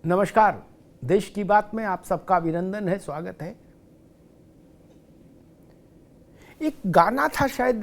नमस्कार। देश की बात में आप सबका अभिनंदन है, स्वागत है। एक गाना था शायद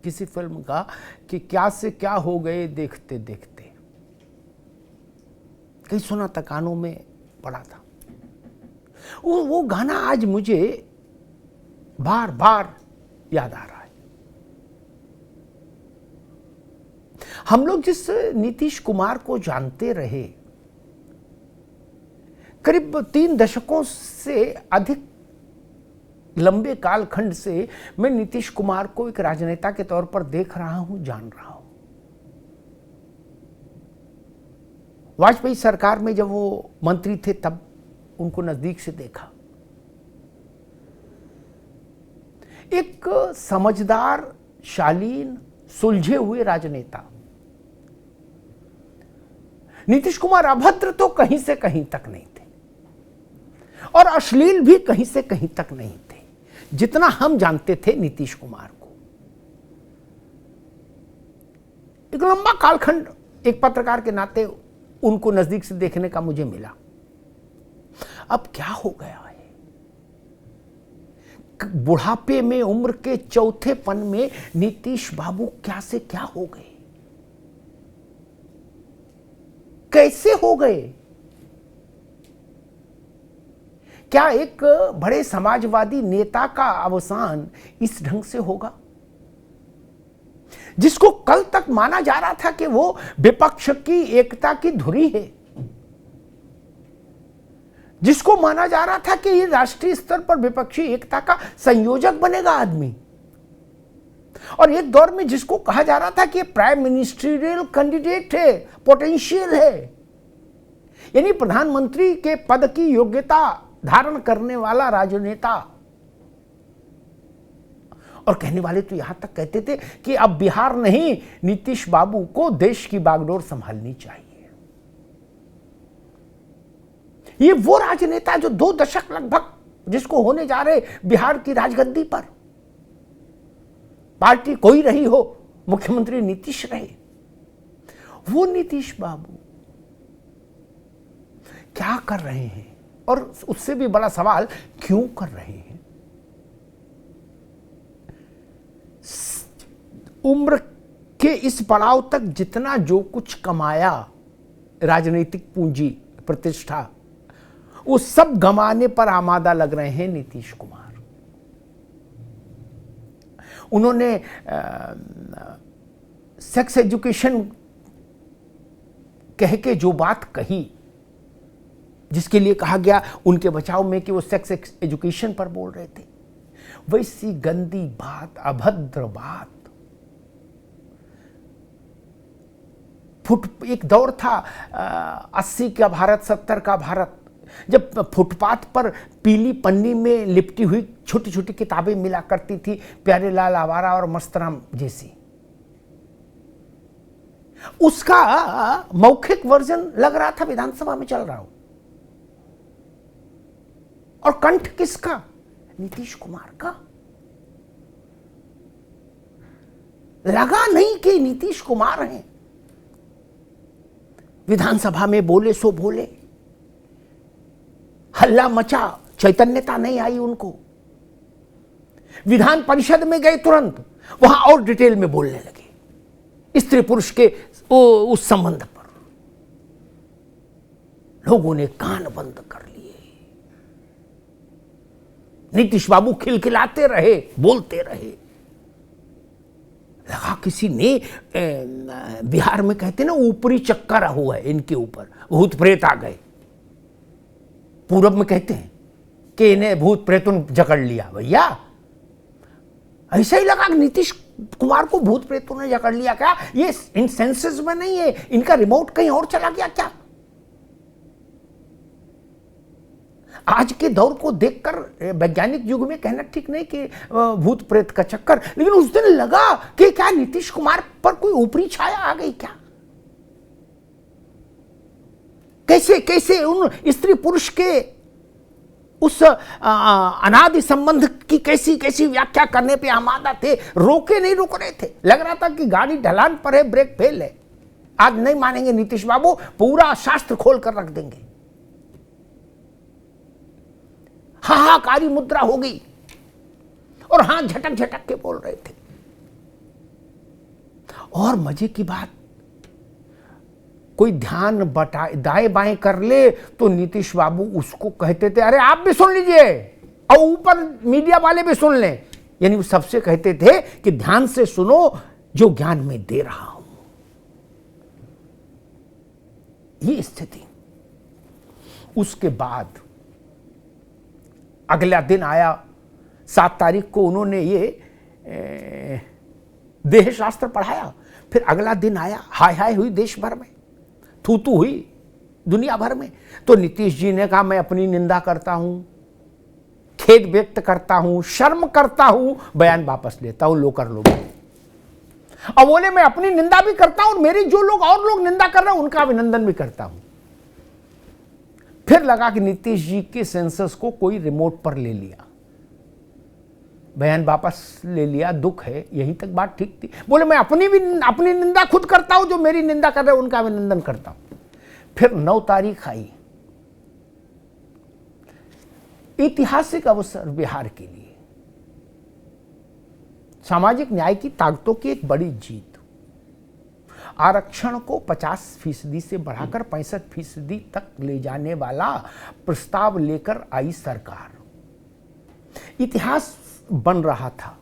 किसी फिल्म का कि क्या से क्या हो गए देखते देखते, कहीं सुना था, कानों में पड़ा था। वो गाना आज मुझे बार बार याद आ रहा है। हम लोग जिस नीतीश कुमार को जानते रहे, करीब 3 दशकों से अधिक लंबे कालखंड से मैं नीतीश कुमार को एक राजनेता के तौर पर देख रहा हूं, जान रहा हूं। वाजपेयी सरकार में जब वो मंत्री थे तब उनको नजदीक से देखा। एक समझदार, शालीन, सुलझे हुए राजनेता। नीतीश कुमार अभद्र तो कहीं से कहीं तक नहीं थे और अश्लील भी कहीं से कहीं तक नहीं थे, जितना हम जानते थे नीतीश कुमार को। एक लंबा कालखंड एक पत्रकार के नाते उनको नजदीक से देखने का मुझे मिला। अब क्या हो गया है? बुढ़ापे में, उम्र के चौथेपन में नीतीश बाबू क्या से क्या हो गए, कैसे हो गए? क्या एक बड़े समाजवादी नेता का अवसान इस ढंग से होगा, जिसको कल तक माना जा रहा था कि वो विपक्ष की एकता की धुरी है, जिसको माना जा रहा था कि ये राष्ट्रीय स्तर पर विपक्षी एकता का संयोजक बनेगा आदमी, और एक दौर में जिसको कहा जा रहा था कि प्राइम मिनिस्ट्रियल कैंडिडेट है, पोटेंशियल है, यानी प्रधानमंत्री के पद की योग्यता धारण करने वाला राजनेता। और कहने वाले तो यहां तक कहते थे कि अब बिहार नहीं, नीतीश बाबू को देश की बागडोर संभालनी चाहिए। ये वो राजनेता जो 2 दशक लगभग जिसको होने जा रहे बिहार की राजगद्दी पर, पार्टी कोई रही हो, मुख्यमंत्री नीतीश रहे, वो नीतीश बाबू क्या कर रहे हैं? और उससे भी बड़ा सवाल, क्यों कर रहे हैं? उम्र के इस पड़ाव तक जितना जो कुछ कमाया, राजनीतिक पूंजी, प्रतिष्ठा, वो सब गंवाने पर आमादा लग रहे हैं नीतीश कुमार। उन्होंने सेक्स एजुकेशन कह के जो बात कही, जिसके लिए कहा गया उनके बचाव में कि वो सेक्स एजुकेशन पर बोल रहे थे, वैसी गंदी बात, अभद्र बात। एक दौर था 80 का भारत, 70 का भारत, जब फुटपाथ पर पीली पन्नी में लिपटी हुई छोटी छोटी किताबें मिला करती थी, प्यारेलाल आवारा और मस्तराम जैसी। उसका मौखिक वर्जन लग रहा था विधानसभा में चल रहा हो, और कंठ किसका? नीतीश कुमार का। लगा नहीं कि नीतीश कुमार हैं। विधानसभा में बोले सो बोले, हल्ला मचा, चैतन्यता नहीं आई उनको। विधान परिषद में गए, तुरंत वहां और डिटेल में बोलने लगे स्त्री पुरुष के उस संबंध पर। लोगों ने कान बंद कर लिए। नीतीश बाबू खिलखिलाते रहे, बोलते रहे। लगा किसी ने, बिहार में कहते ना, ऊपरी चक्कर हुआ है इनके ऊपर, भूत प्रेत आ गए। पूरब में कहते हैं कि इन्हें भूत प्रेतों ने जकड़ लिया। भैया ऐसा ही लगा कि नीतीश कुमार को भूत प्रेतों ने जकड़ लिया क्या? ये इन सेंसेस में नहीं है, इनका रिमोट कहीं और चला गया क्या? आज के दौर को देखकर वैज्ञानिक युग में कहना ठीक नहीं कि भूत प्रेत का चक्कर, लेकिन उस दिन लगा कि क्या नीतीश कुमार पर कोई ऊपरी छाया आ गई क्या? कैसे कैसे उन स्त्री पुरुष के उस अनादि संबंध की कैसी कैसी व्याख्या करने पे आमादा थे, रोके नहीं रुक रहे थे। लग रहा था कि गाड़ी ढलान पर है, ब्रेक फेल है। आज नहीं मानेंगे नीतीश बाबू, पूरा शास्त्र खोल कर रख देंगे। हाहाकारी मुद्रा होगी और हाथ झटक झटक के बोल रहे थे। और मजे की बात, कोई ध्यान दाएं बाएं कर ले तो नीतीश बाबू उसको कहते थे अरे आप भी सुन लीजिए, और ऊपर मीडिया वाले भी सुन लें। यानी वो सबसे कहते थे कि ध्यान से सुनो जो ज्ञान में दे रहा हूं। ये स्थिति। उसके बाद अगला दिन आया, 7 तारीख को उन्होंने ये देह शास्त्र पढ़ाया। फिर अगला दिन आया, हाय हाय हुई देश भर में, थू थू हुई दुनिया भर में। तो नीतीश जी ने कहा मैं अपनी निंदा करता हूं, खेद व्यक्त करता हूं, शर्म करता हूं, बयान वापस लेता हूं, लो कर लो। अब बोले मैं अपनी निंदा भी करता हूं और मेरी जो लोग और लोग निंदा कर रहे हैं उनका अभिनंदन भी करता हूं। फिर लगा कि नीतीश जी के सेंसस को कोई रिमोट पर ले लिया, बयान वापस ले लिया, दुख है। यहीं तक बात ठीक थी। बोले मैं अपनी निंदा खुद करता हूं, जो मेरी निंदा कर रहे हैं उनका अभिनंदन करता हूं। फिर 9 तारीख आई, ऐतिहासिक अवसर बिहार के लिए, सामाजिक न्याय की ताकतों की एक बड़ी जीत। आरक्षण को 50% से बढ़ाकर 65% तक ले जाने वाला प्रस्ताव लेकर आई सरकार। इतिहास बन रहा था।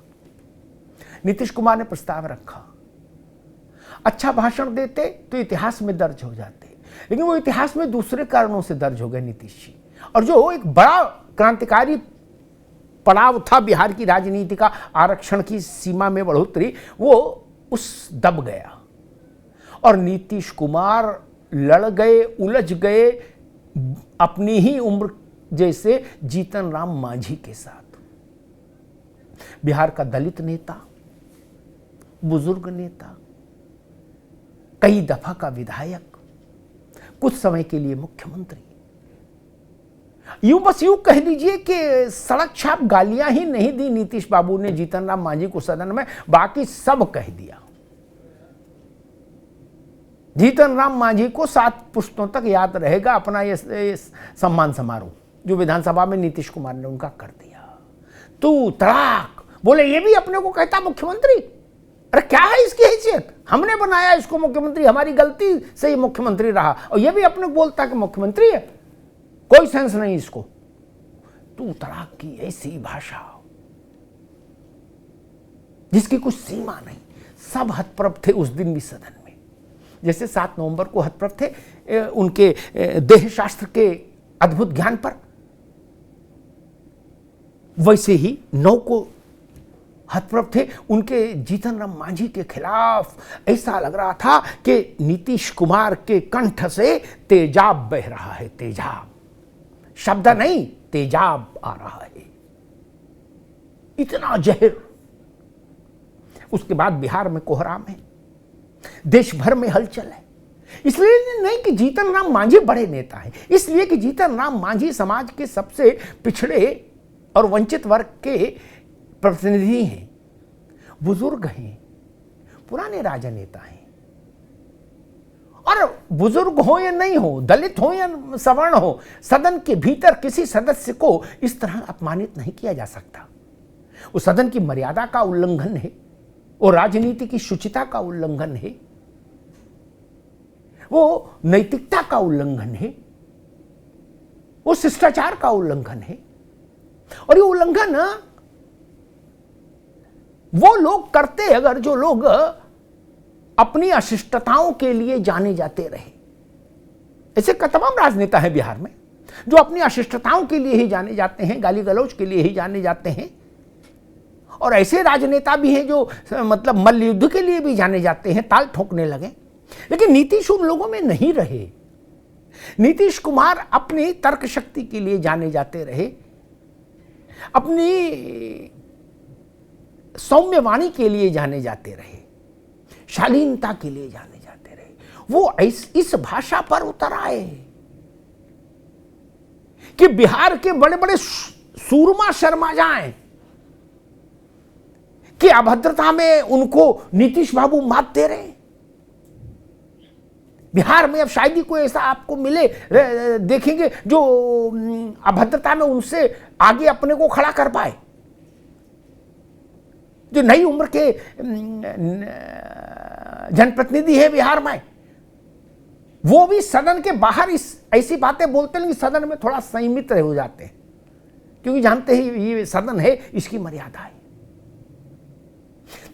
नीतीश कुमार ने प्रस्ताव रखा। अच्छा भाषण देते तो इतिहास में दर्ज हो जाते, लेकिन वो इतिहास में दूसरे कारणों से दर्ज हो गए नीतीश जी। और जो एक बड़ा क्रांतिकारी पड़ाव था बिहार की राजनीति का, आरक्षण की सीमा में बढ़ोतरी, वो उस दब गया। और नीतीश कुमार लड़ गए, उलझ गए अपनी ही उम्र जैसे जीतन राम मांझी के साथ। बिहार का दलित नेता, बुजुर्ग नेता, कई दफा का विधायक, कुछ समय के लिए मुख्यमंत्री। बस यूं कह लीजिए कि सड़क छाप गालियां ही नहीं दी नीतीश बाबू ने जीतन राम मांझी को सदन में, बाकी सब कह दिया। जीतन राम मांझी को 7 पुश्तों तक याद रहेगा अपना ये सम्मान समारोह जो विधानसभा में नीतीश कुमार ने उनका कर दिया। तू तड़ाक बोले ये भी अपने को कहता मुख्यमंत्री। अरे क्या है इसकी हैसियत, हमने बनाया इसको मुख्यमंत्री, हमारी गलती से ये मुख्यमंत्री रहा, और ये भी अपने को बोलता कि मुख्यमंत्री है, कोई सेंस नहीं इसको। तू तड़ाक की ऐसी भाषा जिसकी कुछ सीमा नहीं। सब हतप्रभ थे उस दिन भी सदन में, जैसे 7 नवंबर को हतप्रभ थे उनके देह शास्त्र के अद्भुत ज्ञान पर, वैसे ही 9 को हतप्रभ थे उनके जीतन राम मांझी के खिलाफ। ऐसा लग रहा था कि नीतीश कुमार के कंठ से तेजाब बह रहा है, तेजाब शब्द नहीं, तेजाब आ रहा है, इतना जहर। उसके बाद बिहार में कोहराम है, देश भर में हलचल है। इसलिए नहीं कि जीतन राम मांझी बड़े नेता हैं, इसलिए कि जीतन राम मांझी समाज के सबसे पिछड़े और वंचित वर्ग के प्रतिनिधि हैं, बुजुर्ग हैं, पुराने राजनेता हैं। और बुजुर्ग हो या नहीं हो, दलित हो या सवर्ण हो, सदन के भीतर किसी सदस्य को इस तरह अपमानित नहीं किया जा सकता। वो सदन की मर्यादा का उल्लंघन है, वो राजनीति की शुचिता का उल्लंघन है, वो नैतिकता का उल्लंघन है, वो शिष्टाचार का उल्लंघन है। और ये उल्लंघन वो लोग करते अगर जो लोग अपनी अशिष्टताओं के लिए जाने जाते रहे। ऐसे तमाम राजनेता हैं बिहार में जो अपनी अशिष्टताओं के लिए ही जाने जाते हैं, गाली गलौज के लिए ही जाने जाते हैं। और ऐसे राजनेता भी हैं जो मतलब मल्ल युद्ध के लिए भी जाने जाते हैं, ताल ठोकने लगे। लेकिन नीतीश उन लोगों में नहीं रहे। नीतीश कुमार अपनी तर्क शक्ति के लिए जाने जाते रहे, अपनी सौम्य वाणी के लिए जाने जाते रहे, शालीनता के लिए जाने जाते रहे। वो इस भाषा पर उतर आए कि बिहार के बड़े बड़े सूरमा शर्मा जाएं कि अभद्रता में उनको नीतीश बाबू मात दे रहे हैं। बिहार में अब शायद ही कोई ऐसा आपको मिले, देखेंगे जो अभद्रता में उनसे आगे अपने को खड़ा कर पाए। जो नई उम्र के जनप्रतिनिधि है बिहार में, वो भी सदन के बाहर ऐसी बातें बोलते हैं, लेकिन सदन में थोड़ा संयमित हो जाते हैं, क्योंकि जानते ही ये सदन है, इसकी मर्यादा है।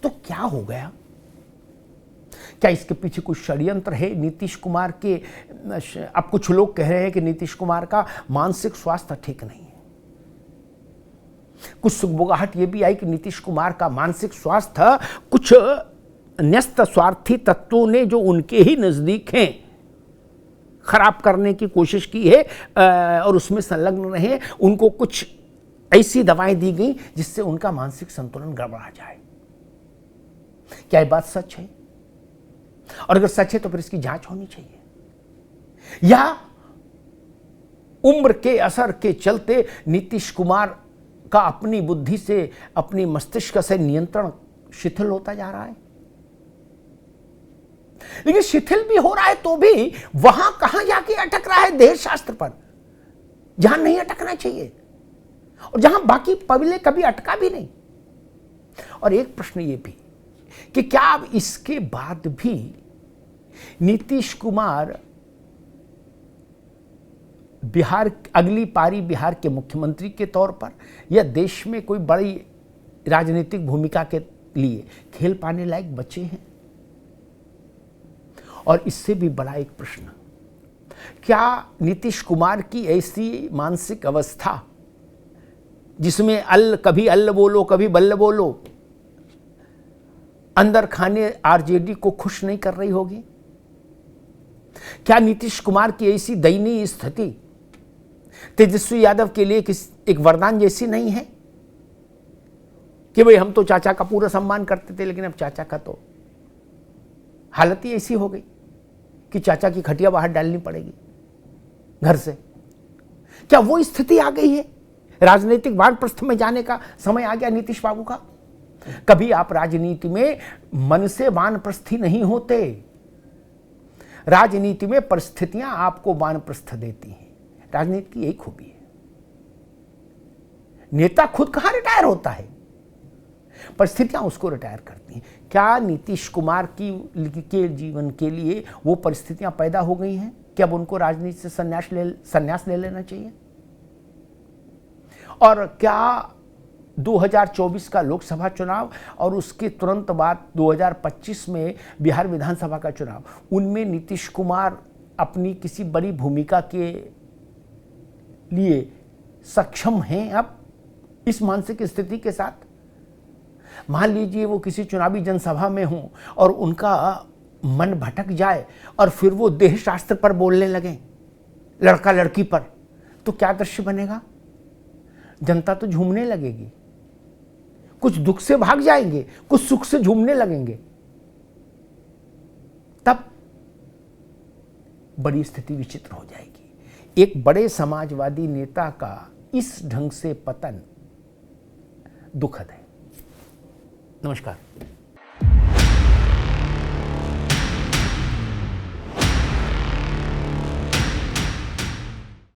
तो क्या हो गया? क्या इसके पीछे कुछ षड्यंत्र है नीतीश कुमार के? अब कुछ लोग कह रहे हैं कि नीतीश कुमार का मानसिक स्वास्थ्य ठीक नहीं है। कुछ सुगबुगाहट ये भी आई कि नीतीश कुमार का मानसिक स्वास्थ्य कुछ न्यस्त स्वार्थी तत्वों ने, जो उनके ही नजदीक हैं, खराब करने की कोशिश की है और उसमें संलग्न रहे। उनको कुछ ऐसी दवाएं दी गई जिससे उनका मानसिक संतुलन गड़बड़ा जाए। क्या ये बात सच है? और अगर सच है तो फिर इसकी जांच होनी चाहिए। या उम्र के असर के चलते नीतीश कुमार का अपनी बुद्धि से, अपनी मस्तिष्क से नियंत्रण शिथिल होता जा रहा है। लेकिन शिथिल भी हो रहा है तो भी वहां कहां जाके अटक रहा है? देह शास्त्र पर, जहां नहीं अटकना चाहिए और जहां बाकी पगले कभी अटका भी नहीं। और एक प्रश्न ये भी कि क्या अब इसके बाद भी नीतीश कुमार बिहार, अगली पारी बिहार के मुख्यमंत्री के तौर पर या देश में कोई बड़ी राजनीतिक भूमिका के लिए खेल पाने लायक बचे हैं? और इससे भी बड़ा एक प्रश्न, क्या नीतीश कुमार की ऐसी मानसिक अवस्था जिसमें कभी अल्ल बोलो कभी बल्ल बोलो, अंदर खाने आरजेडी को खुश नहीं कर रही होगी? क्या नीतीश कुमार की ऐसी दयनीय स्थिति तेजस्वी यादव के लिए एक वरदान जैसी नहीं है कि भाई हम तो चाचा का पूरा सम्मान करते थे, लेकिन अब चाचा का तो हालत ही ऐसी हो गई कि चाचा की खटिया बाहर डालनी पड़ेगी घर से? क्या वो स्थिति आ गई है? राजनीतिक वानप्रस्थ में जाने का समय आ गया नीतीश बाबू का? कभी आप राजनीति में मन से वानप्रस्थी नहीं होते। राजनीति में परिस्थितियां आपको वानप्रस्थ देती हैं। राजनीति की यही खूबी है। नेता खुद कहां रिटायर होता है, परिस्थितियां उसको रिटायर करती हैं। क्या नीतीश कुमार के जीवन के लिए वो परिस्थितियां पैदा हो गई हैं कि अब उनको राजनीति से संन्यास ले लेना चाहिए? और क्या 2024 का लोकसभा चुनाव और उसके तुरंत बाद 2025 में बिहार विधानसभा का चुनाव, उनमें नीतीश कुमार अपनी किसी बड़ी भूमिका के लिए सक्षम हैं अब इस मानसिक स्थिति के साथ? मान लीजिए वो किसी चुनावी जनसभा में हों और उनका मन भटक जाए और फिर वो देह शास्त्र पर बोलने लगे, लड़का लड़की पर, तो क्या दृश्य बनेगा? जनता तो झूमने लगेगी, कुछ दुख से भाग जाएंगे, कुछ सुख से झूमने लगेंगे। तब बड़ी स्थिति विचित्र हो जाएगी। एक बड़े समाजवादी नेता का इस ढंग से पतन दुखद है। नमस्कार।